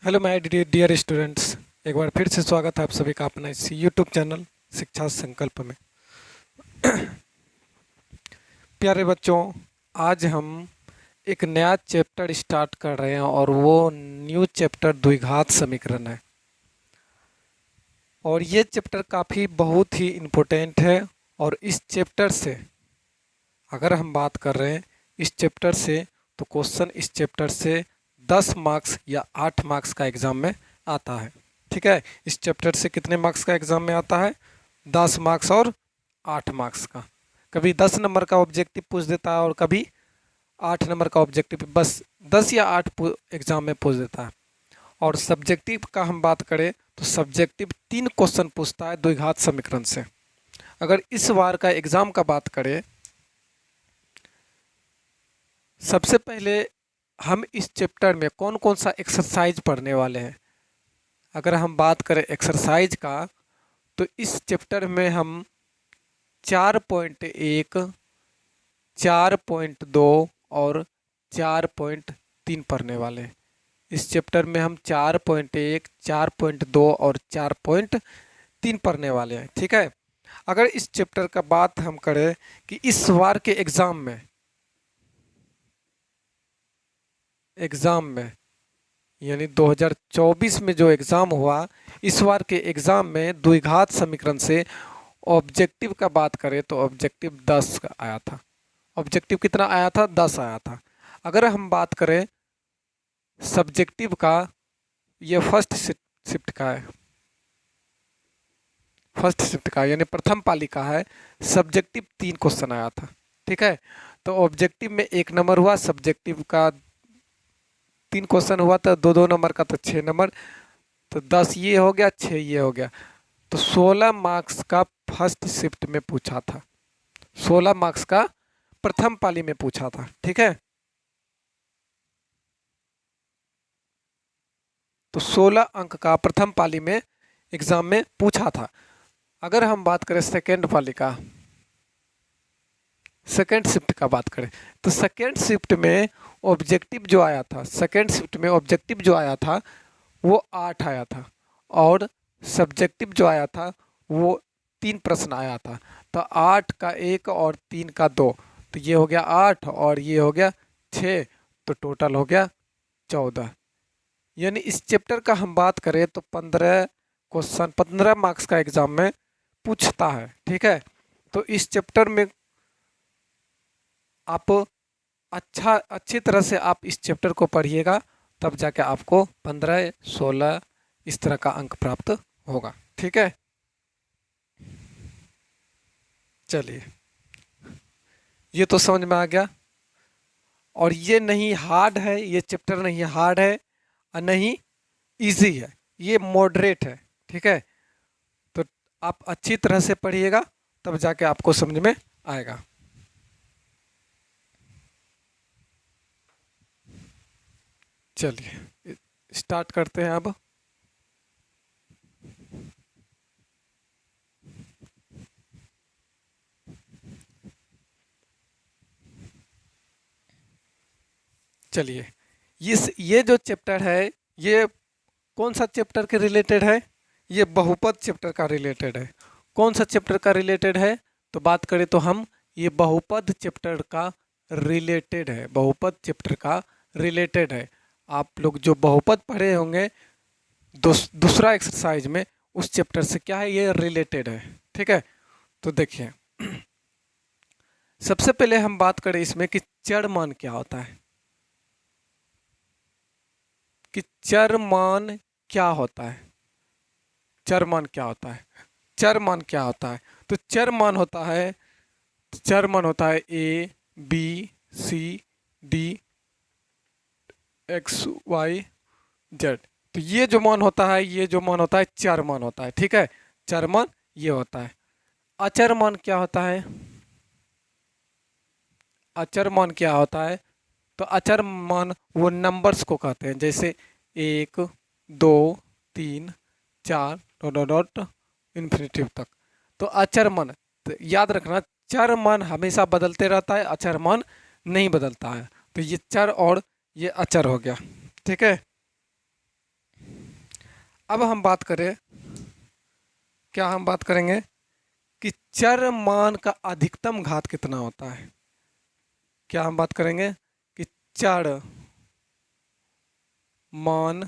Hello my dear students. एक बार फिर से स्वागत है आप सभी का अपना इस यूट्यूब चैनल शिक्षा संकल्प में। प्यारे बच्चों, आज हम एक नया चैप्टर स्टार्ट कर रहे हैं और वो न्यू चैप्टर द्विघात समीकरण है। और ये चैप्टर काफ़ी बहुत ही इम्पोर्टेंट है। और इस चैप्टर से अगर हम बात कर रहे हैं इस चैप्टर से, तो क्वेश्चन इस चैप्टर से 10 मार्क्स या 8 मार्क्स का एग्ज़ाम में आता है। ठीक है, इस चैप्टर से कितने मार्क्स का एग्ज़ाम में आता है? 10 मार्क्स और 8 मार्क्स का। कभी 10 नंबर का ऑब्जेक्टिव पूछ देता है और कभी 8 नंबर का ऑब्जेक्टिव, बस 10 या 8 एग्ज़ाम में पूछ देता है। और सब्जेक्टिव का हम बात करें तो सब्जेक्टिव 3 क्वेश्चन पूछता है द्विघात समीकरण से। अगर इस बार का एग्ज़ाम का बात करें, सबसे पहले हम इस चैप्टर में कौन कौन सा एक्सरसाइज पढ़ने वाले हैं। अगर हम बात करें एक्सरसाइज का, तो इस चैप्टर में हम 4.1, 4.2 और 4.3 पढ़ने वाले हैं। इस चैप्टर में हम 4.1, 4.2 और 4.3 पढ़ने वाले हैं। ठीक है, अगर इस चैप्टर का बात हम करें कि इस बार के एग्ज़ाम में यानी 2024 में जो एग्ज़ाम हुआ, इस बार के एग्ज़ाम में द्विघात समीकरण से ऑब्जेक्टिव का बात करें तो ऑब्जेक्टिव 10 का आया था। ऑब्जेक्टिव कितना आया था? 10 आया था। अगर हम बात करें सब्जेक्टिव का, ये फर्स्ट शिफ्ट का है, फर्स्ट शिफ्ट का यानी प्रथम पाली का है। सब्जेक्टिव 3 क्वेश्चन आया था। ठीक है, तो ऑब्जेक्टिव में 1 नंबर हुआ, सब्जेक्टिव का 3 क्वेश्चन हुआ था, 2-2 नंबर का, तो 6 नंबर, तो 10 ये हो गया, 6 ये हो गया। तो 16 मार्क्स का फर्स्ट शिफ्ट में पूछा था, 16 मार्क्स का प्रथम पाली में पूछा था। ठीक है, तो 16 अंक का प्रथम पाली में एग्जाम में पूछा था। अगर हम बात करें सेकेंड पाली का, सेकेंड शिफ्ट का बात करें, तो सेकेंड शिफ्ट में ऑब्जेक्टिव जो आया था, सेकेंड शिफ्ट में ऑब्जेक्टिव जो आया था वो 8 आया था। और सब्जेक्टिव जो आया था वो 3 प्रश्न आया था। तो 8 का 1 और 3 का 2, तो ये हो गया 8 और ये हो गया 6, तो टोटल हो गया 14। यानी इस चैप्टर का हम बात करें तो 15 क्वेश्चन 15 मार्क्स का एग्जाम में पूछता है। ठीक है, तो इस चैप्टर में आप अच्छी तरह से आप इस चैप्टर को पढ़िएगा, तब जाके आपको 15, 16 इस तरह का अंक प्राप्त होगा। ठीक है, चलिए, ये तो समझ में आ गया। और ये नहीं हार्ड है, ये चैप्टर नहीं हार्ड है और नहीं इजी है, ये मॉडरेट है। ठीक है, तो आप अच्छी तरह से पढ़िएगा, तब जाके आपको समझ में आएगा। चलिए स्टार्ट करते हैं अब। चलिए, ये जो चैप्टर है, ये कौन सा चैप्टर के रिलेटेड है? ये बहुपद चैप्टर का रिलेटेड है। कौन सा चैप्टर का रिलेटेड है? तो बात करें तो हम ये बहुपद चैप्टर का रिलेटेड है, बहुपद चैप्टर का रिलेटेड है। आप लोग जो बहुपद पढ़े होंगे दूसरा एक्सरसाइज में, उस चैप्टर से क्या है, ये रिलेटेड है। ठीक है, तो देखिए, सबसे पहले हम बात करें इसमें कि चर मान क्या होता है, कि चर मान क्या होता है। चर मान क्या होता है? चर मान क्या होता है? तो चर मान होता है A B C D X Y Z. तो ये जो मान होता है, ये जो मान होता है चर मान होता है। ठीक है, चर मान ये होता है। अचर मान क्या होता है? अचर मान क्या होता है? तो अचर मान वो नंबर्स को कहते हैं, जैसे 1, 2, 3, 4 डॉट डॉट डॉट इन्फिनिटिव तक। तो अचर मान, तो याद रखना, चर मान हमेशा बदलते रहता है, अचर मान नहीं बदलता है। तो ये चर और ये अचर हो गया। ठीक है, अब हम बात करें, क्या हम बात करेंगे कि चर मान का अधिकतम घात कितना होता है। क्या हम बात करेंगे कि चर मान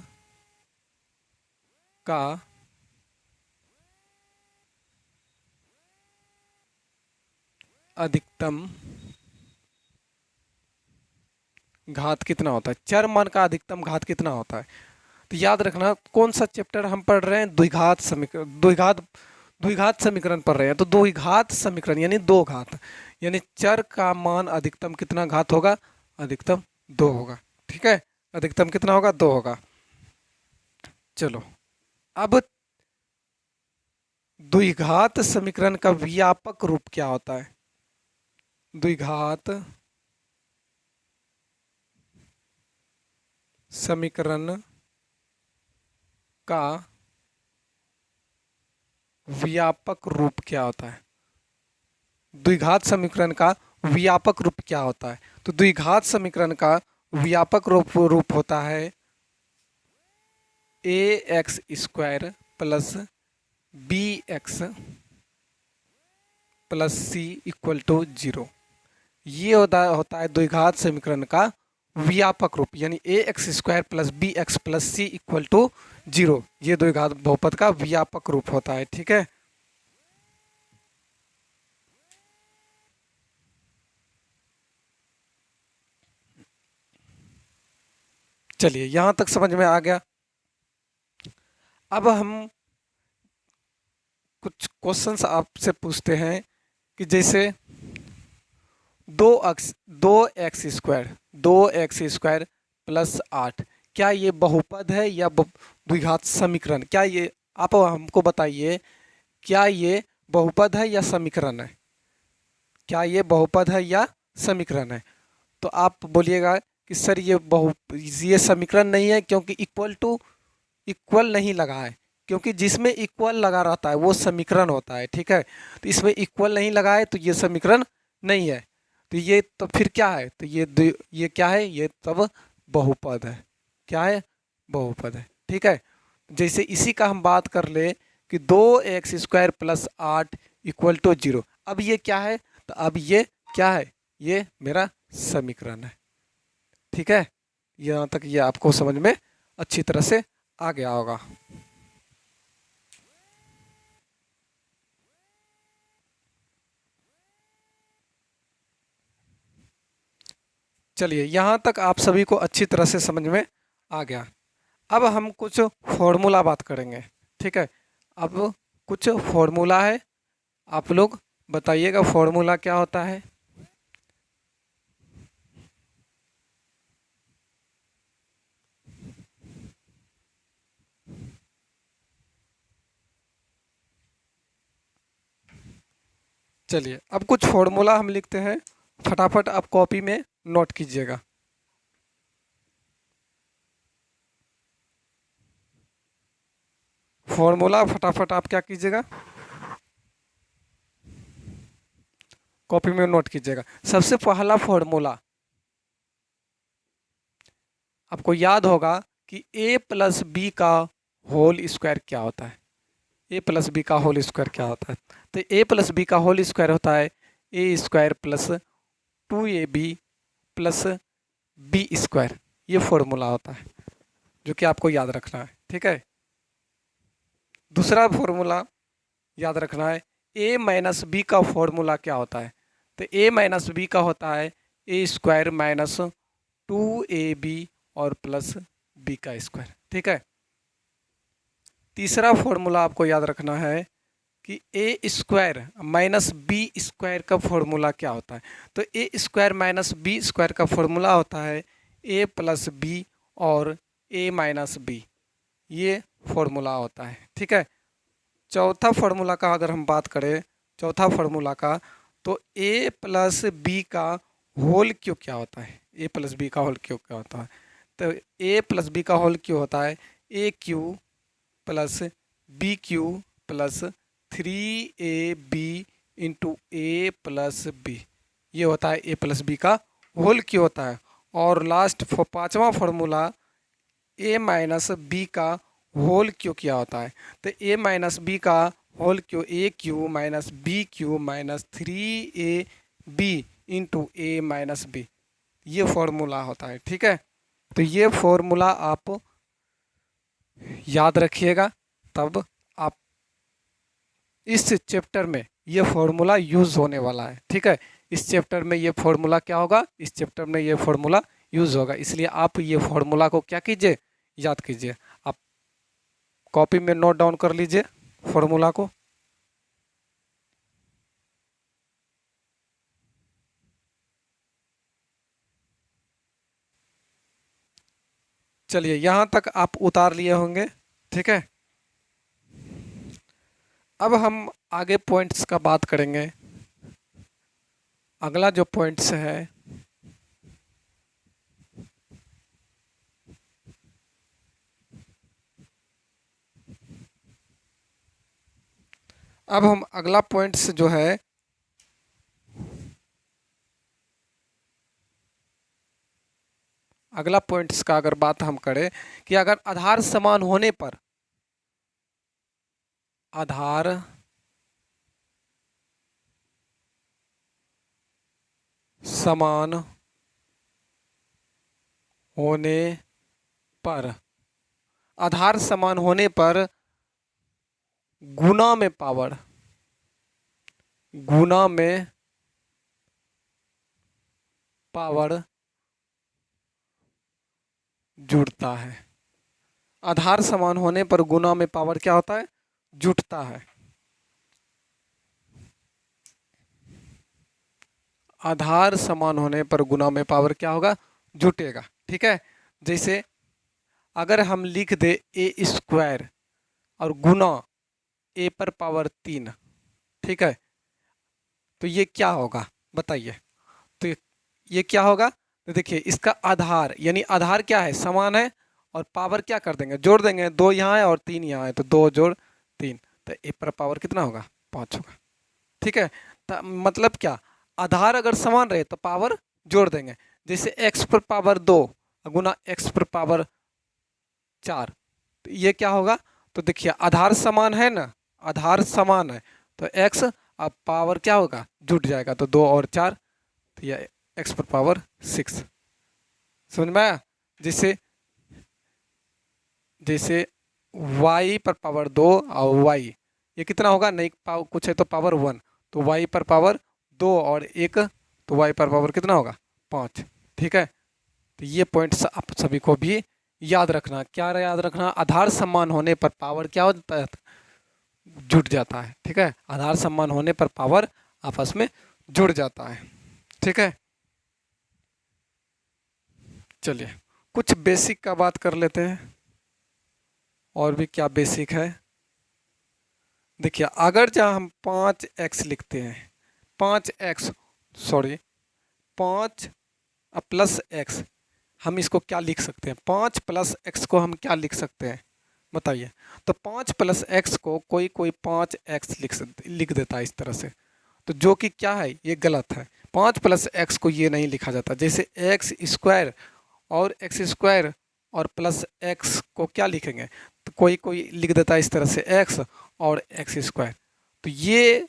का अधिकतम घात कितना होता है, चर मान का अधिकतम घात कितना होता है। तो याद रखना कौन सा चैप्टर हम पढ़ रहे हैं, द्विघात समीकरण, द्विघात समीकरण पढ़ रहे हैं। तो द्विघात समीकरण यानी दो घात, यानी चर का मान अधिकतम कितना घात होगा, अधिकतम दो होगा। ठीक है, अधिकतम कितना होगा, दो होगा। चलो अब द्विघात समीकरण का व्यापक रूप क्या होता है। द्विघात समीकरण का व्यापक रूप क्या होता है। द्विघात समीकरण का व्यापक रूप क्या होता है। तो द्विघात समीकरण का व्यापक रूप होता है a x square plus b x plus c equal to 0। ये होता है द्विघात समीकरण का व्यापक रूप, यानी a x square plus b x plus c equal to 0। ये द्विघात बहुपद का व्यापक रूप होता है। ठीक है, चलिए यहां तक समझ में आ गया। अब हम कुछ क्वेश्चंस आपसे पूछते हैं कि जैसे दो एक्स स्क्वायर प्लस 8, क्या ये बहुपद है या द्विघात समीकरण, क्या ये आप हमको बताइए, क्या ये बहुपद है या समीकरण है, क्या ये बहुपद है या समीकरण है। तो आप बोलिएगा कि सर ये समीकरण नहीं है, क्योंकि इक्वल नहीं लगा है, क्योंकि जिसमें इक्वल लगा रहता है वो समीकरण होता है। ठीक है, तो इसमें इक्वल नहीं लगा है तो ये समीकरण नहीं है। तो ये तो फिर क्या है, तो ये क्या है, ये तब बहुपद है। क्या है, बहुपद है। ठीक है, जैसे इसी का हम बात कर ले कि 2x² प्लस 8 इक्वल टू 0। अब ये क्या है, तो अब ये क्या है, ये मेरा समीकरण है। ठीक है, यहाँ तक ये आपको समझ में अच्छी तरह से आ गया होगा। चलिए यहाँ तक आप सभी को अच्छी तरह से समझ में आ गया। अब हम कुछ फॉर्मूला बात करेंगे। ठीक है, अब कुछ फॉर्मूला है, आप लोग बताइएगा फॉर्मूला क्या होता है। चलिए अब कुछ फॉर्मूला हम लिखते हैं, फटाफट आप कॉपी में नोट कीजिएगा। फॉर्मूला फटाफट आप क्या कीजिएगा, कॉपी में नोट कीजिएगा। सबसे पहला फॉर्मूला आपको याद होगा कि a प्लस बी का होल स्क्वायर क्या होता है। ए प्लस बी का होल स्क्वायर क्या होता है, तो ए प्लस बी का होल स्क्वायर होता है a square plus 2ab plus b square. ये फॉर्मूला होता है जो कि आपको याद रखना है। ठीक है, दूसरा फॉर्मूला याद रखना है, ए माइनस बी का फॉर्मूला क्या होता है, तो ए माइनस बी का होता है ए स्क्वायर माइनस 2ab और प्लस बी का स्क्वायर। ठीक है, तीसरा फॉर्मूला आपको याद रखना है कि ए स्क्वायर माइनस बी स्क्वायर का फॉर्मूला क्या होता है, तो ए स्क्वायर माइनस बी स्क्वायर का फॉर्मूला होता है ए प्लस बी और ए माइनस बी। ये फॉर्मूला होता है। ठीक है, चौथा फॉर्मूला का अगर हम बात करें, चौथा फॉर्मूला का, तो ए प्लस बी का होल क्यू क्या होता है, ए प्लस बी का होल क्यू क्या होता है, तो ए प्लस बी का होल क्यू होता है a cube plus b cube plus 3ab into a plus b. ये होता है ए प्लस बी का होल क्यू होता है। और लास्ट पांचवा फॉर्मूला ए माइनस बी का होल क्यू क्या होता है, तो ए माइनस बी का whole cube, a cube minus b cube minus 3ab into a minus b, ये फॉर्मूला होता है। ठीक है, तो ये फॉर्मूला आप याद रखिएगा, तब आप इस चैप्टर में ये फॉर्मूला यूज़ होने वाला है। ठीक है, इस चैप्टर में ये फॉर्मूला क्या होगा, इस चैप्टर में ये फॉर्मूला यूज़ होगा, इसलिए आप ये फॉर्मूला को क्या कीजिए, याद कीजिए। आप कॉपी में नोट डाउन कर लीजिए फॉर्मूला को। चलिए, यहाँ तक आप उतार लिए होंगे। ठीक है, अब हम आगे पॉइंट्स का बात करेंगे। अगला जो पॉइंट्स है, अब हम अगला पॉइंट्स जो है, अगला पॉइंट्स का अगर बात हम करें कि अगर आधार समान होने पर, आधार समान होने पर, आधार समान होने पर गुना में पावर, गुना में पावर जुड़ता है। आधार समान होने पर गुना में पावर क्या होता है, जुटता है। आधार समान होने पर गुना में पावर क्या होगा, जुटेगा। ठीक है, जैसे अगर हम लिख दे ए स्क्वायर और गुना ए पर पावर 3, ठीक है, तो ये क्या होगा बताइए। तो ये क्या होगा, तो देखिए इसका आधार, यानी आधार क्या है, समान है, और पावर क्या कर देंगे, जोड़ देंगे। 2 यहाँ है और 3 यहाँ है, तो 2 जोड़ 3, तो ए पर पावर कितना होगा, 5 होगा। ठीक है, तो मतलब क्या, आधार अगर समान रहे तो पावर जोड़ देंगे। जैसे x पर पावर 2 गुना x पर पावर 4, तो ये क्या होगा, तो देखिए आधार समान है ना, आधार समान है, तो x अब पावर क्या होगा, जुट जाएगा, तो 2 और 4, तो ये x पर पावर 6। समझ में आया। जैसे जैसे y पर पावर 2 और y, ये कितना होगा, नहीं पावर कुछ है तो पावर 1, तो y पर पावर 2 और 1, तो y पर पावर कितना होगा, 5। ठीक है, तो ये पॉइंट्स आप सभी को भी याद रखना। क्या याद रखना, आधार समान होने पर पावर क्या होता है, जुट जाता है। ठीक है, आधार समान होने पर पावर आपस में जुड़ जाता है। ठीक है, चलिए कुछ बेसिक का बात कर लेते हैं। और भी क्या बेसिक है, देखिए अगर जहाँ हम 5x लिखते हैं, 5x, सॉरी 5 प्लस x, हम इसको क्या लिख सकते हैं, 5 प्लस x को हम क्या लिख सकते हैं बताइए। तो 5 प्लस x को कोई कोई 5x लिख देता है इस तरह से, तो जो कि क्या है, ये गलत है। 5 प्लस x को ये नहीं लिखा जाता। जैसे एक्स स्क्वायर और एक्स स्क्वायर और प्लस x को क्या लिखेंगे, तो कोई कोई लिख देता है इस तरह से x और एक्स स्क्वायर, तो ये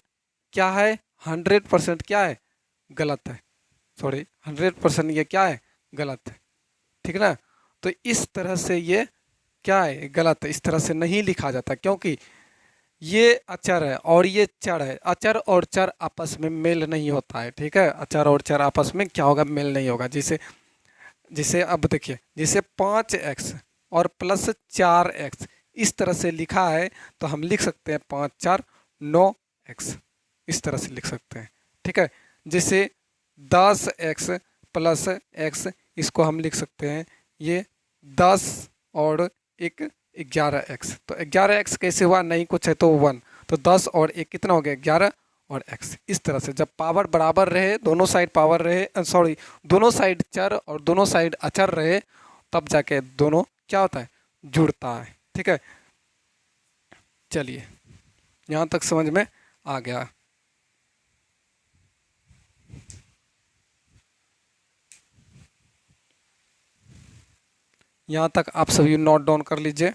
क्या है, 100% क्या है, गलत है। सॉरी 100% ये क्या है, गलत है। ठीक ना, तो इस तरह से ये क्या है, गलत है, इस तरह से नहीं लिखा जाता, क्योंकि ये अचर है और ये चर है। अचर और चर आपस में मेल नहीं होता है। ठीक है, अचर और चर आपस में क्या होगा, मेल नहीं होगा। जैसे जैसे अब देखिए, जैसे 5x और प्लस 4x इस तरह से लिखा है, तो हम लिख सकते हैं 5 4 9x, इस तरह से लिख सकते हैं। ठीक है, जैसे 10x प्लस x, इसको हम लिख सकते हैं ये 10 और 1 11x, तो 11x कैसे हुआ, नहीं कुछ है तो 1, तो 10 और 1 कितना हो गया, 11 और x। इस तरह से जब पावर बराबर रहे, दोनों साइड पावर रहे, सॉरी दोनों साइड चर और दोनों साइड अचर रहे, तब जाके दोनों क्या होता है, जुड़ता है। ठीक है, चलिए यहाँ तक समझ में आ गया। यहाँ तक आप सभी नोट डाउन कर लीजिए।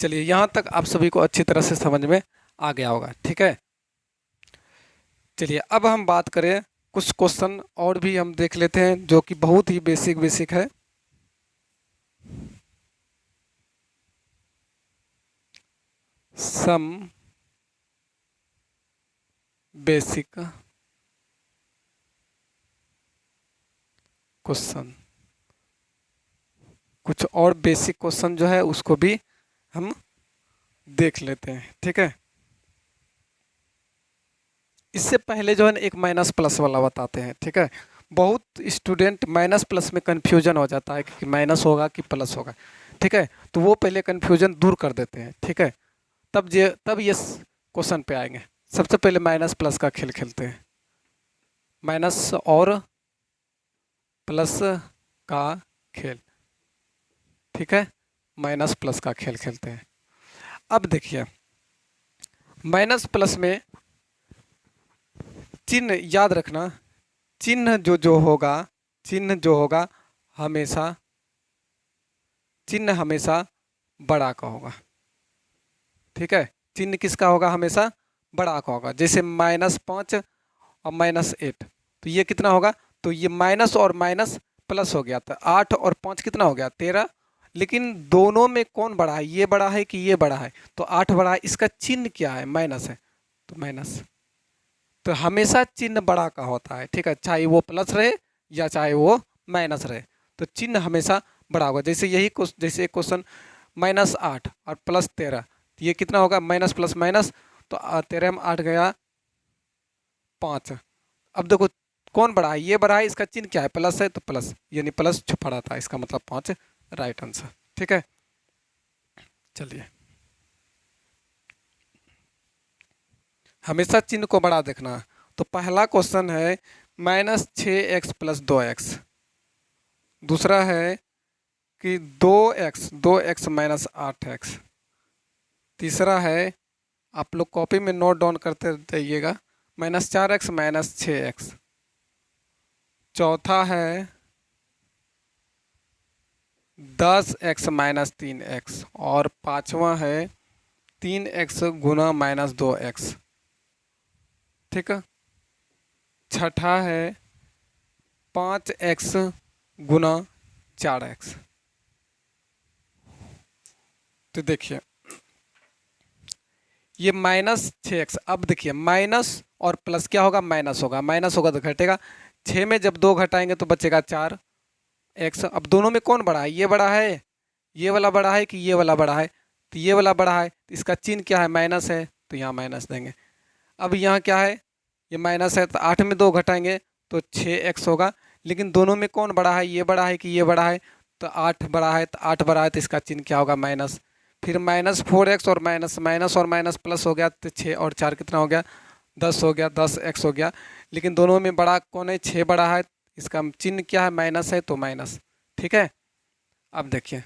चलिए यहाँ तक आप सभी को अच्छी तरह से समझ में आ गया होगा, ठीक है। चलिए अब हम बात करें, कुछ क्वेश्चन और भी हम देख लेते हैं जो कि बहुत ही बेसिक है। सम बेसिक क्वेश्चन, कुछ और बेसिक क्वेश्चन जो है उसको भी हम देख लेते हैं, ठीक है। इससे पहले जो है एक माइनस प्लस वाला बताते हैं, ठीक है। बहुत स्टूडेंट माइनस प्लस में कन्फ्यूजन हो जाता है कि माइनस होगा कि प्लस होगा, ठीक है। तो वो पहले कन्फ्यूजन दूर कर देते हैं, ठीक है। तब ये क्वेश्चन पे आएंगे। सबसे पहले माइनस प्लस का खेल खेलते हैं, माइनस और प्लस का खेल, ठीक है। माइनस प्लस का खेल खेलते हैं। अब देखिए माइनस प्लस में चिन्ह याद रखना, चिन्ह जो होगा, चिन्ह जो होगा हमेशा, चिन्ह हमेशा बड़ा का होगा, ठीक है। चिन्ह किसका होगा? हमेशा बड़ा का होगा। जैसे -5 और -8, तो ये कितना होगा? तो ये माइनस और माइनस प्लस हो गया, तो 8 और 5 कितना हो गया? 13। लेकिन दोनों में कौन बड़ा है? ये बड़ा है कि ये बड़ा है? तो 8 बड़ा है। इसका चिन्ह क्या है? माइनस है, तो माइनस। तो हमेशा चिन्ह बड़ा का होता है, ठीक है, चाहे वो प्लस रहे या चाहे वो माइनस रहे, तो चिन्ह हमेशा बड़ा होगा। जैसे जैसे एक क्वेश्चन -8 और +13, तो ये कितना होगा? माइनस प्लस माइनस, तो 13 में 8 गया 5। अब देखो कौन बड़ा है? ये बड़ा है, इसका चिन्ह क्या है? प्लस है, तो प्लस, यानी प्लस छुपा रहता है, इसका मतलब 5 राइट आंसर, ठीक है। चलिए हमेशा चिन्ह को बड़ा देखना। तो पहला क्वेश्चन है -6x + 2x। दूसरा है कि 2x 2x - 8x। तीसरा है, आप लोग कॉपी में नोट डाउन करते जाइएगा, -4x - 6x। चौथा है 10x - 3x। और पांचवा है 3x गुना -2x, ठीक है। छठा है 5x गुना 4x। तो देखिए ये -6x। अब देखिए माइनस और प्लस क्या होगा? माइनस होगा, माइनस होगा तो घटेगा। 6 में जब 2 घटाएंगे तो बचेगा 4x। अब दोनों में कौन बड़ा है? ये बड़ा है, ये वाला बड़ा है कि ये वाला बड़ा है? तो ये वाला बड़ा है, तो इसका चिन्ह क्या है? माइनस है, तो यहाँ माइनस देंगे। अब यहाँ क्या है? ये माइनस है, तो 8 में 2 घटाएंगे तो 6x होगा। लेकिन दोनों में कौन बड़ा है? ये बड़ा है कि ये बड़ा है? तो 8 बड़ा है, तो 8 बड़ा है, तो इसका चिन्ह क्या होगा? माइनस। फिर -4x और माइनस, माइनस और माइनस प्लस हो गया, तो 6 और 4 कितना हो गया? 10 हो गया, 10x हो गया। लेकिन दोनों में बड़ा कौन है? 6 बड़ा है, इसका चिन्ह क्या है? माइनस है, तो माइनस, ठीक है। अब देखिए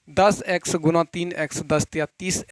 10x गुना 3x, 10 या 30